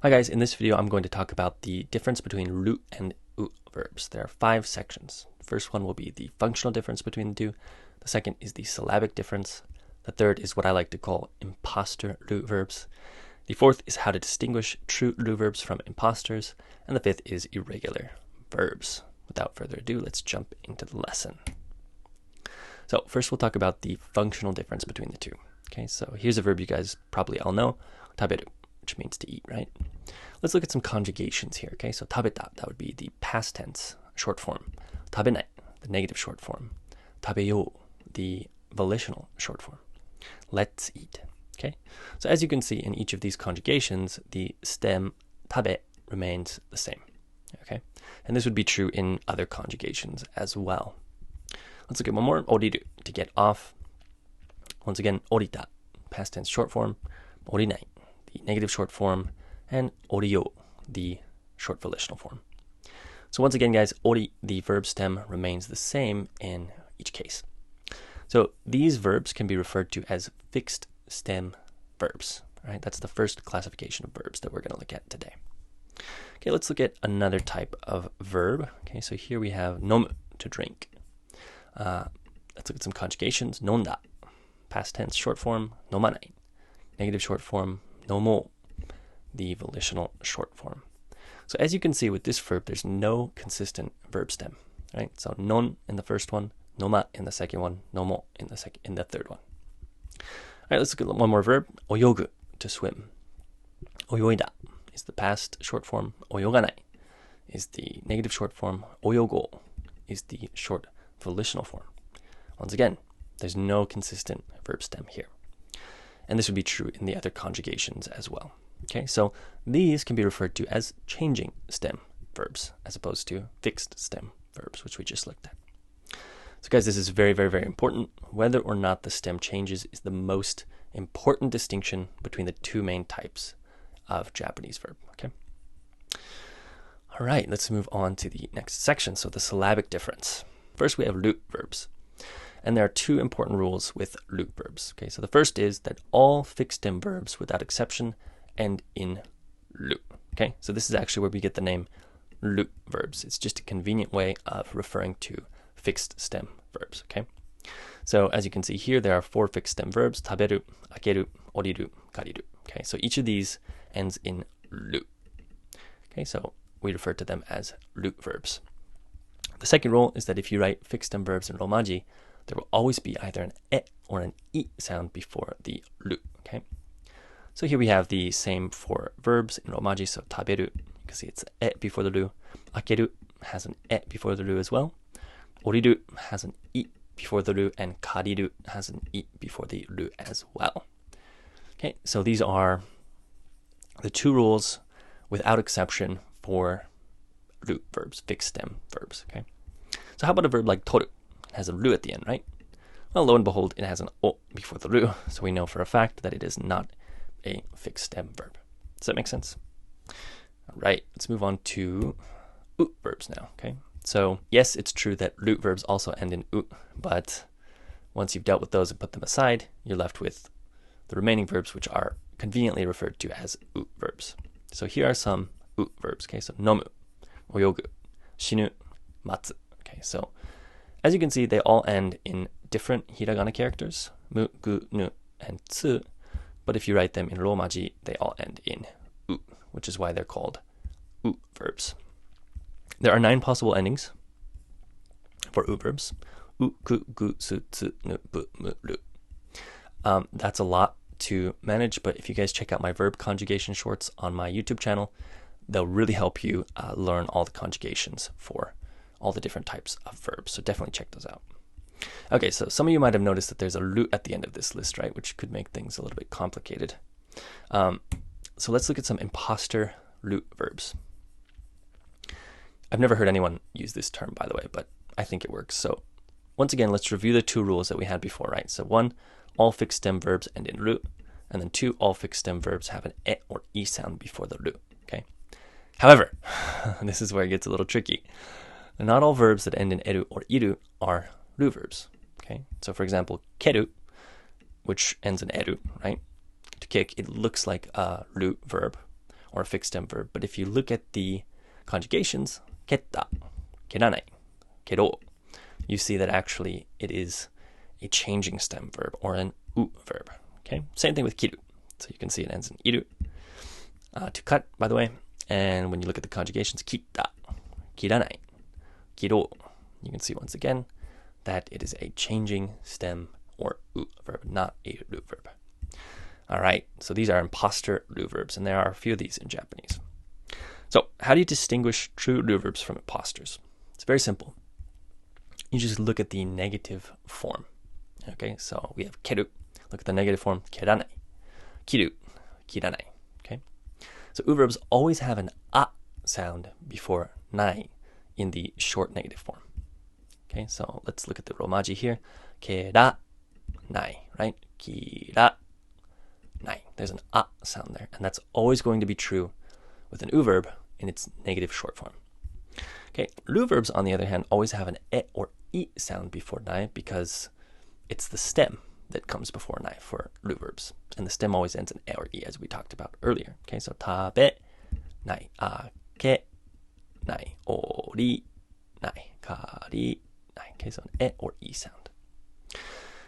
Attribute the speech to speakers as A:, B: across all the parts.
A: Hi guys, in this video I'm going to talk about the difference between ru and u-verbs. There are 5 sections. The first one will be the functional difference between the two. The second is the syllabic difference. The third is what I like to call imposter ru-verbs. The fourth is how to distinguish true ru-verbs from imposters. And the fifth is irregular verbs. Without further ado, let's jump into the lesson. So first we'll talk about the functional difference between the two. Okay, so here's a verb you guys probably all know, taberu, which means to eat, right? Let's look at some conjugations here, okay? So tabeta, that would be the past tense short form. Tabenai, the negative short form. Tabeyo, the volitional short form. Let's eat, okay? So as you can see in each of these conjugations, the stem tabe remains the same, okay? And this would be true in other conjugations as well. Let's look at one more. Oriru, to get off. Once again, orita, past tense short form. Orinai, the negative short form. And oriyo, the short volitional form. So once again, guys, ori, the verb stem, remains the same in each case. So these verbs can be referred to as fixed stem verbs. Right? That's the first classification of verbs that we're going to look at today. Okay, let's look at another type of verb. Okay, so here we have nomu, to drink. Let's look at some conjugations. Nonda, past tense short form. Nomanai, negative short form. Nomo, the volitional short form. So as you can see with this verb, there's no consistent verb stem, right? So non in the first one, noma in the second one, nomo in the third one. All right, let's look at one more verb. Oyogu, to swim. Oyoida is the past short form. Oyoganai is the negative short form. Oyogo is the short volitional form. Once again, there's no consistent verb stem here. And this would be true in the other conjugations as well. Okay, so these can be referred to as changing stem verbs as opposed to fixed stem verbs, which we just looked at. So guys, this is very, very, very important. Whether or not the stem changes is the most important distinction between the two main types of Japanese verb. Okay. All right, let's move on to the next section. So the syllabic difference. First, we have ru-verbs. And there are two important rules with ru-verbs. Okay, so the first is that all fixed stem verbs, without exception, end in ru. Okay, so this is actually where we get the name ru-verbs. It's just a convenient way of referring to fixed stem verbs. Okay, so as you can see here, there are 4 fixed stem verbs: taberu, akeru, oriru, kariru. Okay, so each of these ends in ru. Okay, so we refer to them as ru-verbs. The second rule is that if you write fixed stem verbs in Romaji, there will always be either an e or an i sound before the ru. Okay, so here we have the same 4 verbs in Romaji. So taberu, you can see it's e before the ru. Akeru has an e before the ru as well. Oriru has an i before the ru, and kariru has an i before the ru as well. Okay, so these are the 2 rules without exception for ru verbs, fixed stem verbs. Okay, so how about a verb like toru? It has a ru at the end, right? Well, lo and behold, it has an o before the ru, so we know for a fact that it is not a fixed stem verb. Does that make sense? All right, let's move on to u-verbs now. Okay, so yes, it's true that ru-verbs also end in u, but once you've dealt with those and put them aside, you're left with the remaining verbs, which are conveniently referred to as u-verbs. So here are some u-verbs. Okay, so nomu, oyogu, shinu, matsu. Okay, so as you can see, they all end in different hiragana characters, mu, gu, nu, and tsu. But if you write them in Romaji, they all end in u, which is why they're called u-verbs. There are 9 possible endings for u-verbs. U, ku, gu, su, tsu, nu, bu, mu, ru. That's a lot to manage, but if you guys check out my verb conjugation shorts on my YouTube channel, they'll really help you learn all the conjugations for all the different types of verbs. So definitely check those out. Okay, so some of you might have noticed that there's a ru at the end of this list, right? Which could make things a little bit complicated. So let's look at some imposter ru-verbs. I've never heard anyone use this term, by the way, but I think it works. So once again, let's review the 2 rules that we had before, right? So 1, all fixed stem verbs end in ru. And then 2, all fixed stem verbs have an e or i sound before the ru. Okay. However, this is where it gets a little tricky. Not all verbs that end in eru or iru are ru-verbs. Okay, so for example, keru, which ends in eru, right? To kick, it looks like a ru verb, or a fixed stem verb. But if you look at the conjugations, ketta, keranai, kedo, you see that actually it is a changing stem verb or an u-verb. Okay, same thing with kiru. So you can see it ends in iru. To cut, by the way. And when you look at the conjugations, kita, kiranai, kiro, you can see once again that it is a changing stem or u-verb, not a ru-verb. All right, so these are imposter ru-verbs, and there are a few of these in Japanese. So how do you distinguish true ru-verbs from imposters? It's very simple. You just look at the negative form. Okay, so we have keru. Look at the negative form, keranai. Kiru, kiranai. Okay, so u-verbs always have an a sound before nai in the short negative form. Okay, so let's look at the romaji here. Keranai, right? Kira. Nai. There's an a sound there, and that's always going to be true with an u-verb in its negative short form. Okay, ru-verbs, on the other hand, always have an e or I sound before nai because it's the stem that comes before nai for ru-verbs, and the stem always ends in e or I, as we talked about earlier. Okay, so tabe nai, ake nai, ori nai, kari nai. Okay, so an e or I sound.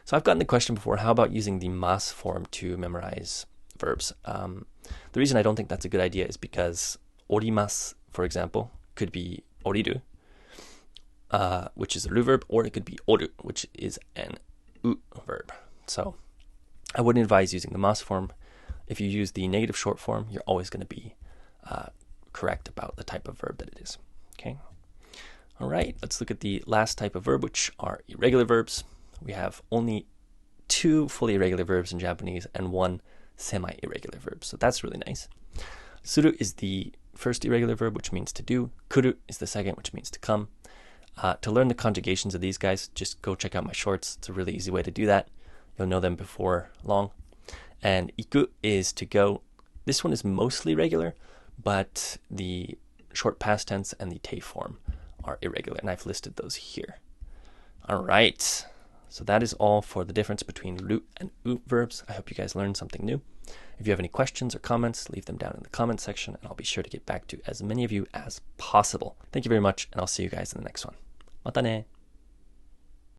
A: So I've gotten the question before, how about using the mas form to memorize verbs? The reason I don't think that's a good idea is because orimas, for example, could be oriru, which is a ru-verb, or it could be oru, which is an u-verb. So I wouldn't advise using the mas form. If you use the negative short form, you're always going to be correct about the type of verb that it is. Okay. All right, let's look at the last type of verb, which are irregular verbs. We have only 2 fully irregular verbs in Japanese and 1 semi-irregular verb. So that's really nice. Suru is the first irregular verb, which means to do. Kuru is the second, which means to come. To learn the conjugations of these guys, just go check out my shorts. It's a really easy way to do that. You'll know them before long. And iku is to go. This one is mostly regular, but the short past tense and the te form are irregular, and I've listed those here. All right. So that is all for the difference between ru and u verbs. I hope you guys learned something new. If you have any questions or comments, leave them down in the comment section, and I'll be sure to get back to as many of you as possible. Thank you very much, and I'll see you guys in the next one. Mata ne!